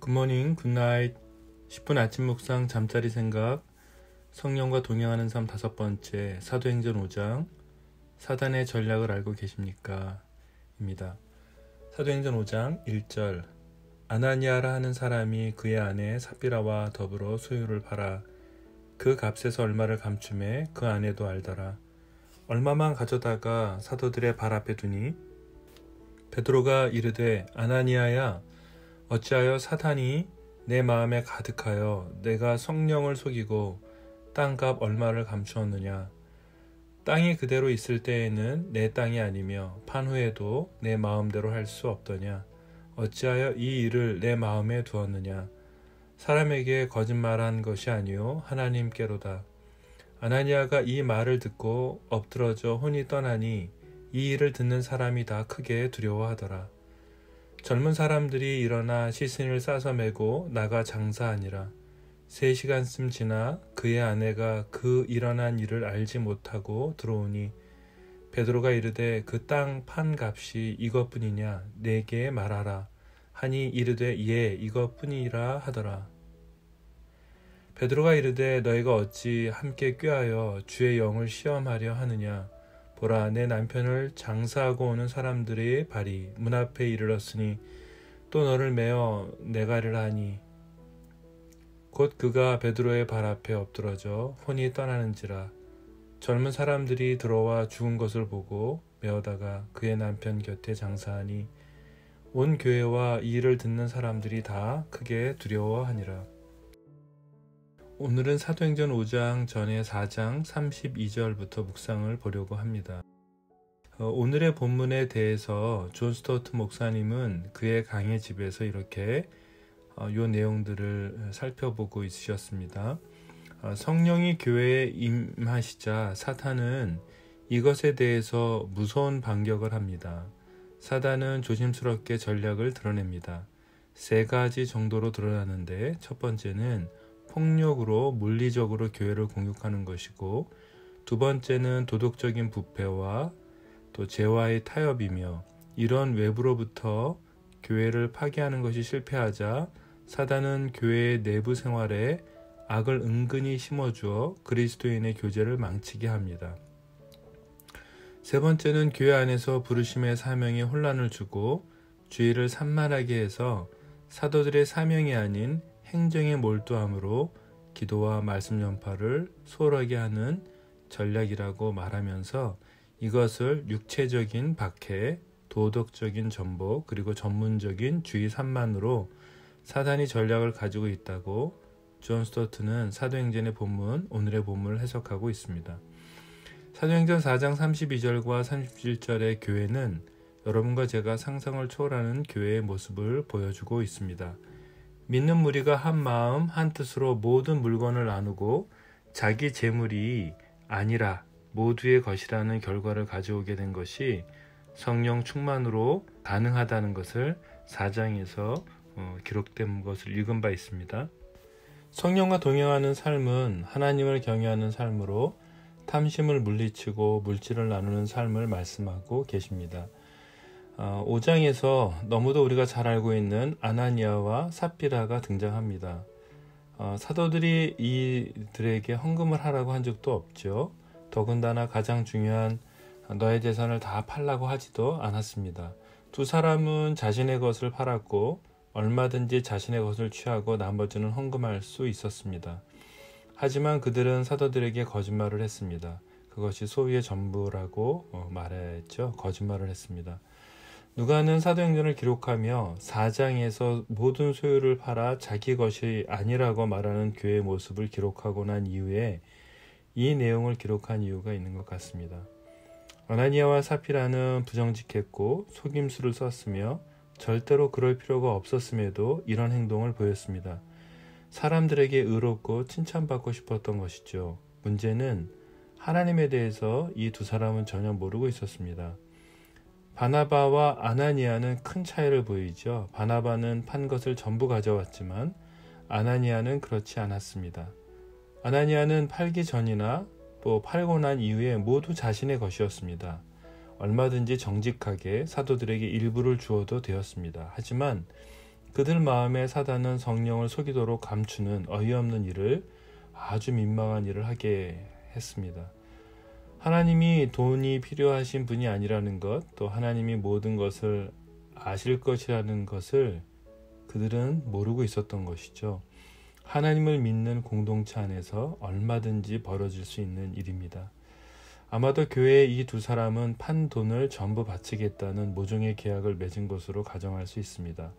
굿모닝, 굿나잇. 10분 아침 묵상, 잠자리 생각, 성령과 동행하는 삶 5번째, 사도행전 5장, 사단의 전략을 알고 계십니까? 입니다. 사도행전 5장 1절. 아나니아라 하는 사람이 그의 아내 삽비라와 더불어 소유를 팔아 그 값에서 얼마를 감춤해 그 아내도 알더라. 얼마만 가져다가 사도들의 발 앞에 두니 베드로가 이르되, 아나니아야, 어찌하여 사탄이 내 마음에 가득하여 내가 성령을 속이고 땅값 얼마를 감추었느냐. 땅이 그대로 있을 때에는 내 땅이 아니며 판 후에도 내 마음대로 할 수 없더냐. 어찌하여 이 일을 내 마음에 두었느냐. 사람에게 거짓말한 것이 아니요 하나님께로다. 아나니아가 이 말을 듣고 엎드러져 혼이 떠나니 이 일을 듣는 사람이 다 크게 두려워하더라. 젊은 사람들이 일어나 시신을 싸서 메고 나가 장사하니라. 3시간쯤 지나 그의 아내가 그 일어난 일을 알지 못하고 들어오니 베드로가 이르되, 그 땅 판 값이 이것뿐이냐, 내게 말하라 하니 이르되, 예, 이것뿐이라 하더라. 베드로가 이르되, 너희가 어찌 함께 꾀하여 주의 영을 시험하려 하느냐. 보라, 내 남편을 장사하고 오는 사람들의 발이 문 앞에 이르렀으니 또 너를 메어 내가리라 하니 곧 그가 베드로의 발 앞에 엎드러져 혼이 떠나는지라. 젊은 사람들이 들어와 죽은 것을 보고 메어다가 그의 남편 곁에 장사하니 온 교회와 이 일을 듣는 사람들이 다 크게 두려워하니라. 오늘은 사도행전 5장 전에 4장 32절부터 묵상을 보려고 합니다. 오늘의 본문에 대해서 존 스토어트 목사님은 그의 강의 집에서 이렇게 요 내용들을 살펴보고 있으셨습니다. 성령이 교회에 임하시자 사탄은 이것에 대해서 무서운 반격을 합니다. 사단은 조심스럽게 전략을 드러냅니다. 3가지 정도로 드러나는데, 첫 번째는 폭력으로 물리적으로 교회를 공격하는 것이고, 2번째는 도덕적인 부패와 또 죄와의 타협이며, 이런 외부로부터 교회를 파괴하는 것이 실패하자 사단은 교회의 내부 생활에 악을 은근히 심어주어 그리스도인의 교제를 망치게 합니다. 3번째는 교회 안에서 부르심의 사명에 혼란을 주고 주의를 산만하게 해서 사도들의 사명이 아닌 행정에 몰두함으로 기도와 말씀 전파를 소홀하게 하는 전략이라고 말하면서 이것을 육체적인 박해, 도덕적인 전복, 그리고 전문적인 주의 산만으로 사단이 전략을 가지고 있다고 존 스토트는 사도행전의 본문, 오늘의 본문을 해석하고 있습니다. 사도행전 4장 32절과 37절의 교회는 여러분과 제가 상상을 초월하는 교회의 모습을 보여주고 있습니다. 믿는 무리가 한 마음 한 뜻으로 모든 물건을 나누고 자기 재물이 아니라 모두의 것이라는 결과를 가져오게 된 것이 성령 충만으로 가능하다는 것을 4장에서 기록된 것을 읽은 바 있습니다. 성령과 동행하는 삶은 하나님을 경외하는 삶으로 탐심을 물리치고 물질을 나누는 삶을 말씀하고 계십니다. 5장에서 너무도 우리가 잘 알고 있는 아나니아와 삽비라가 등장합니다. 사도들이 이들에게 헌금을 하라고 한 적도 없죠. 더군다나 가장 중요한 너의 재산을 다 팔라고 하지도 않았습니다. 2 사람은 자신의 것을 팔았고 얼마든지 자신의 것을 취하고 나머지는 헌금할 수 있었습니다. 하지만 그들은 사도들에게 거짓말을 했습니다. 그것이 소유의 전부라고 말했죠. 거짓말을 했습니다. 누가는 사도행전을 기록하며 4장에서 모든 소유를 팔아 자기 것이 아니라고 말하는 교회의 모습을 기록하고 난 이후에 이 내용을 기록한 이유가 있는 것 같습니다. 아나니아와 삽비라는 부정직했고 속임수를 썼으며 절대로 그럴 필요가 없었음에도 이런 행동을 보였습니다. 사람들에게 의롭고 칭찬받고 싶었던 것이죠. 문제는 하나님에 대해서 이 2 사람은 전혀 모르고 있었습니다. 바나바와 아나니아는 큰 차이를 보이죠. 바나바는 판 것을 전부 가져왔지만 아나니아는 그렇지 않았습니다. 아나니아는 팔기 전이나 또 팔고 난 이후에 모두 자신의 것이었습니다. 얼마든지 정직하게 사도들에게 일부를 주어도 되었습니다. 하지만 그들 마음에 사단은 성령을 속이도록 감추는 어이없는 일을, 아주 민망한 일을 하게 했습니다. 하나님이 돈이 필요하신 분이 아니라는 것, 또 하나님이 모든 것을 아실 것이라는 것을 그들은 모르고 있었던 것이죠. 하나님을 믿는 공동체 안에서 얼마든지 벌어질 수 있는 일입니다. 아마도 교회의 이 두 사람은 판 돈을 전부 바치겠다는 모종의 계약을 맺은 것으로 가정할 수 있습니다.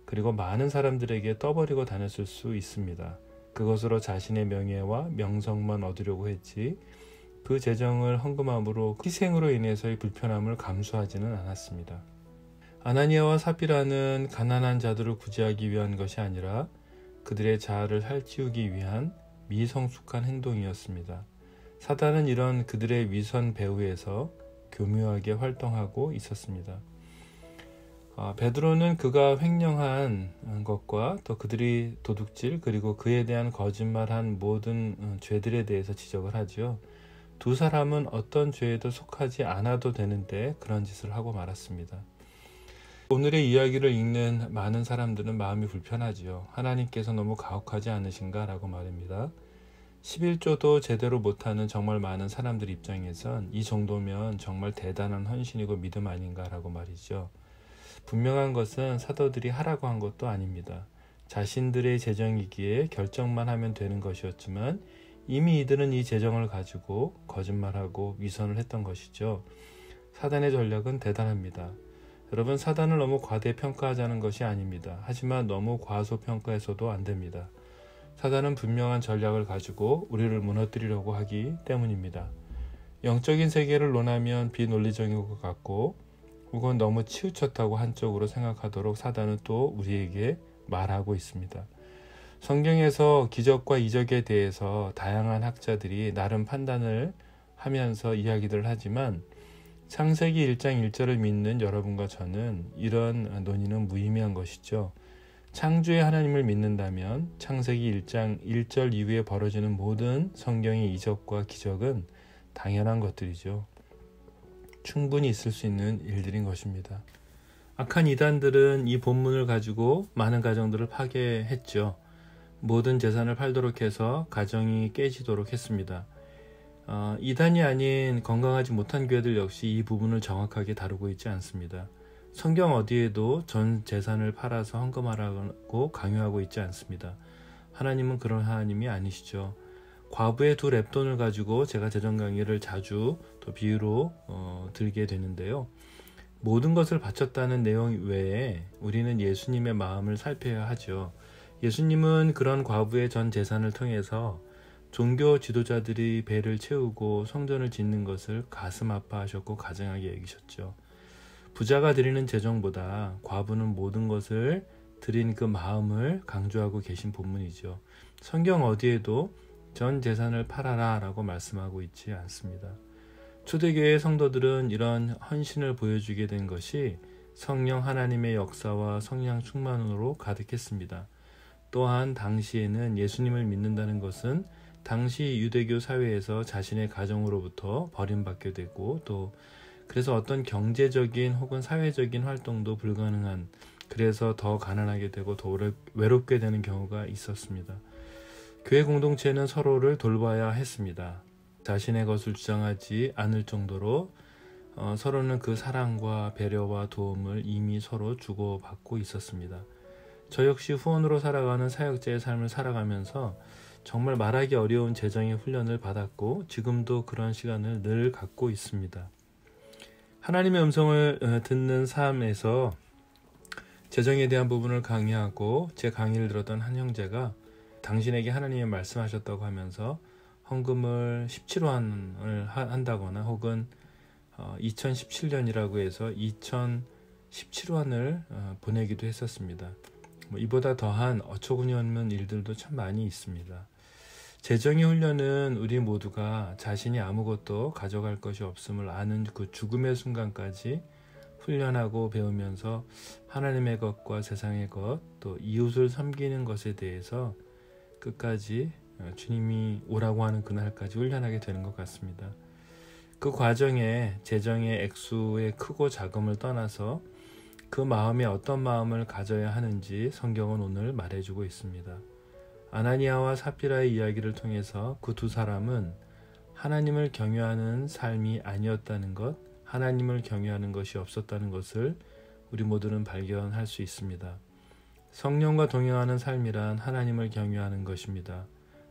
그리고 많은 사람들에게 떠버리고 다녔을 수 있습니다. 그것으로 자신의 명예와 명성만 얻으려고 했지, 그 재정을 헌금함으로 희생으로 인해서의 불편함을 감수하지는 않았습니다. 아나니아와 삽비라는 가난한 자들을 구제하기 위한 것이 아니라 그들의 자아를 살찌우기 위한 미성숙한 행동이었습니다. 사단은 이런 그들의 위선 배후에서 교묘하게 활동하고 있었습니다. 베드로는 그가 횡령한 것과 또 그들이 도둑질 그리고 그에 대한 거짓말한 모든 죄들에 대해서 지적을 하죠. 두 사람은 어떤 죄에도 속하지 않아도 되는데 그런 짓을 하고 말았습니다. 오늘의 이야기를 읽는 많은 사람들은 마음이 불편하지요. 하나님께서 너무 가혹하지 않으신가 라고 말입니다. 11조도 제대로 못하는 정말 많은 사람들 입장에선 이 정도면 정말 대단한 헌신이고 믿음 아닌가 라고 말이죠. 분명한 것은 사도들이 하라고 한 것도 아닙니다. 자신들의 재정이기에 결정만 하면 되는 것이었지만 이미 이들은 이 재정을 가지고 거짓말하고 위선을 했던 것이죠. 사단의 전략은 대단합니다. 여러분, 사단을 너무 과대평가하자는 것이 아닙니다. 하지만 너무 과소평가해서도 안 됩니다. 사단은 분명한 전략을 가지고 우리를 무너뜨리려고 하기 때문입니다. 영적인 세계를 논하면 비논리적인 것 같고 혹은 너무 치우쳤다고 한쪽으로 생각하도록 사단은 또 우리에게 말하고 있습니다. 성경에서 기적과 이적에 대해서 다양한 학자들이 나름 판단을 하면서 이야기를 하지만 창세기 1장 1절을 믿는 여러분과 저는 이런 논의는 무의미한 것이죠. 창조의 하나님을 믿는다면 창세기 1장 1절 이후에 벌어지는 모든 성경의 이적과 기적은 당연한 것들이죠. 충분히 있을 수 있는 일들인 것입니다. 악한 이단들은 이 본문을 가지고 많은 가정들을 파괴했죠. 모든 재산을 팔도록 해서 가정이 깨지도록 했습니다. 이단이 아닌 건강하지 못한 교회들 역시 이 부분을 정확하게 다루고 있지 않습니다. 성경 어디에도 전 재산을 팔아서 헌금하라고 강요하고 있지 않습니다. 하나님은 그런 하나님이 아니시죠. 과부의 2 렙돈을 가지고 제가 재정 강의를 자주 또 비유로 들게 되는데요. 모든 것을 바쳤다는 내용 외에 우리는 예수님의 마음을 살펴야 하죠. 예수님은 그런 과부의 전 재산을 통해서 종교 지도자들이 배를 채우고 성전을 짓는 것을 가슴 아파하셨고 가증하게 여기셨죠. 부자가 드리는 재정보다 과부는 모든 것을 드린 그 마음을 강조하고 계신 본문이죠. 성경 어디에도 전 재산을 팔아라 라고 말씀하고 있지 않습니다. 초대교회 성도들은 이런 헌신을 보여주게 된 것이 성령 하나님의 역사와 성령 충만으로 가득했습니다. 또한 당시에는 예수님을 믿는다는 것은 당시 유대교 사회에서 자신의 가정으로부터 버림받게 되고 또 그래서 어떤 경제적인 혹은 사회적인 활동도 불가능한, 그래서 더 가난하게 되고 더 외롭게 되는 경우가 있었습니다. 교회 공동체는 서로를 돌봐야 했습니다. 자신의 것을 주장하지 않을 정도로 서로는 그 사랑과 배려와 도움을 이미 서로 주고받고 있었습니다. 저 역시 후원으로 살아가는 사역자의 삶을 살아가면서 정말 말하기 어려운 재정의 훈련을 받았고 지금도 그런 시간을 늘 갖고 있습니다. 하나님의 음성을 듣는 삶에서 재정에 대한 부분을 강의하고 제 강의를 들었던 한 형제가 당신에게 하나님이 말씀하셨다고 하면서 헌금을 17환을 한다거나 혹은 2017년이라고 해서 2017환을 보내기도 했었습니다. 이보다 더한 어처구니 없는 일들도 참 많이 있습니다. 재정의 훈련은 우리 모두가 자신이 아무것도 가져갈 것이 없음을 아는 그 죽음의 순간까지 훈련하고 배우면서 하나님의 것과 세상의 것, 또 이웃을 섬기는 것에 대해서 끝까지 주님이 오라고 하는 그날까지 훈련하게 되는 것 같습니다. 그 과정에 재정의 액수의 크고 작음을 떠나서 그 마음에 어떤 마음을 가져야 하는지 성경은 오늘 말해주고 있습니다. 아나니아와 삽비라의 이야기를 통해서 그 두 사람은 하나님을 경외하는 삶이 아니었다는 것, 하나님을 경외하는 것이 없었다는 것을 우리 모두는 발견할 수 있습니다. 성령과 동행하는 삶이란 하나님을 경외하는 것입니다.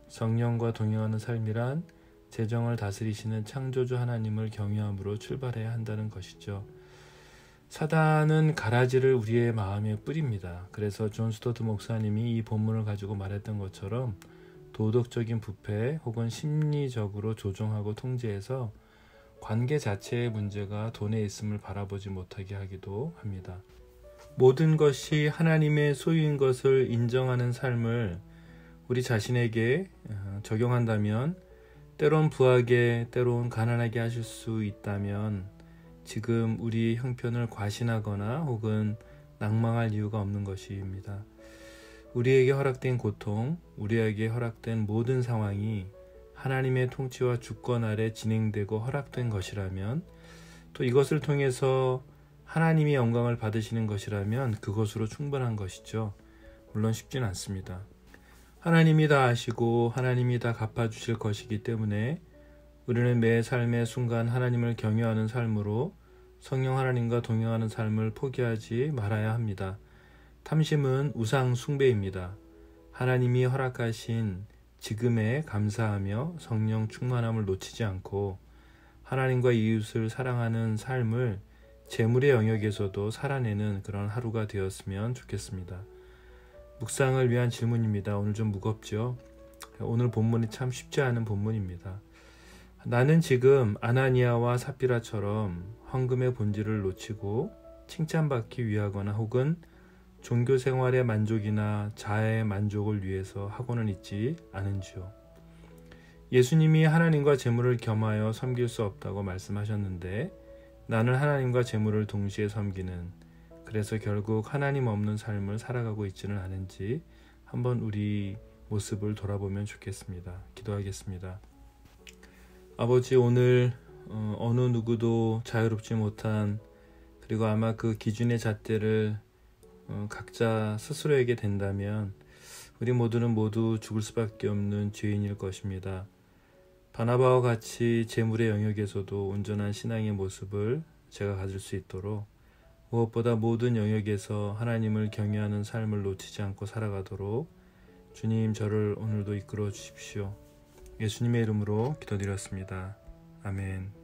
성령과 동행하는 삶이란 재정을 다스리시는 창조주 하나님을 경외함으로 출발해야 한다는 것이죠. 사단은 가라지를 우리의 마음에 뿌립니다. 그래서 존 스토트 목사님이 이 본문을 가지고 말했던 것처럼 도덕적인 부패 혹은 심리적으로 조종하고 통제해서 관계 자체의 문제가 돈에 있음을 바라보지 못하게 하기도 합니다. 모든 것이 하나님의 소유인 것을 인정하는 삶을 우리 자신에게 적용한다면 때론 부하게 때론 가난하게 하실 수 있다면 지금 우리 형편을 과신하거나 혹은 낭망할 이유가 없는 것입니다. 우리에게 허락된 고통, 우리에게 허락된 모든 상황이 하나님의 통치와 주권 아래 진행되고 허락된 것이라면 또 이것을 통해서 하나님이 영광을 받으시는 것이라면 그것으로 충분한 것이죠. 물론 쉽진 않습니다. 하나님이 다 아시고 하나님이 다 갚아주실 것이기 때문에 우리는 매 삶의 순간 하나님을 경외하는 삶으로 성령 하나님과 동행하는 삶을 포기하지 말아야 합니다. 탐심은 우상 숭배입니다. 하나님이 허락하신 지금에 감사하며 성령 충만함을 놓치지 않고 하나님과 이웃을 사랑하는 삶을 재물의 영역에서도 살아내는 그런 하루가 되었으면 좋겠습니다. 묵상을 위한 질문입니다. 오늘 좀 무겁죠? 오늘 본문이 참 쉽지 않은 본문입니다. 나는 지금 아나니아와 삽비라처럼 헌금의 본질을 놓치고 칭찬받기 위하거나 혹은 종교 생활의 만족이나 자아의 만족을 위해서 하고는 있지 않은지요. 예수님이 하나님과 재물을 겸하여 섬길 수 없다고 말씀하셨는데 나는 하나님과 재물을 동시에 섬기는, 그래서 결국 하나님 없는 삶을 살아가고 있지는 않은지 한번 우리 모습을 돌아보면 좋겠습니다. 기도하겠습니다. 아버지, 오늘 어느 누구도 자유롭지 못한, 그리고 아마 그 기준의 잣대를 각자 스스로에게 된다면 우리 모두는 모두 죽을 수밖에 없는 죄인일 것입니다. 바나바와 같이 재물의 영역에서도 온전한 신앙의 모습을 제가 가질 수 있도록, 무엇보다 모든 영역에서 하나님을 경외하는 삶을 놓치지 않고 살아가도록 주님 저를 오늘도 이끌어 주십시오. 예수님의 이름으로 기도드렸습니다. 아멘.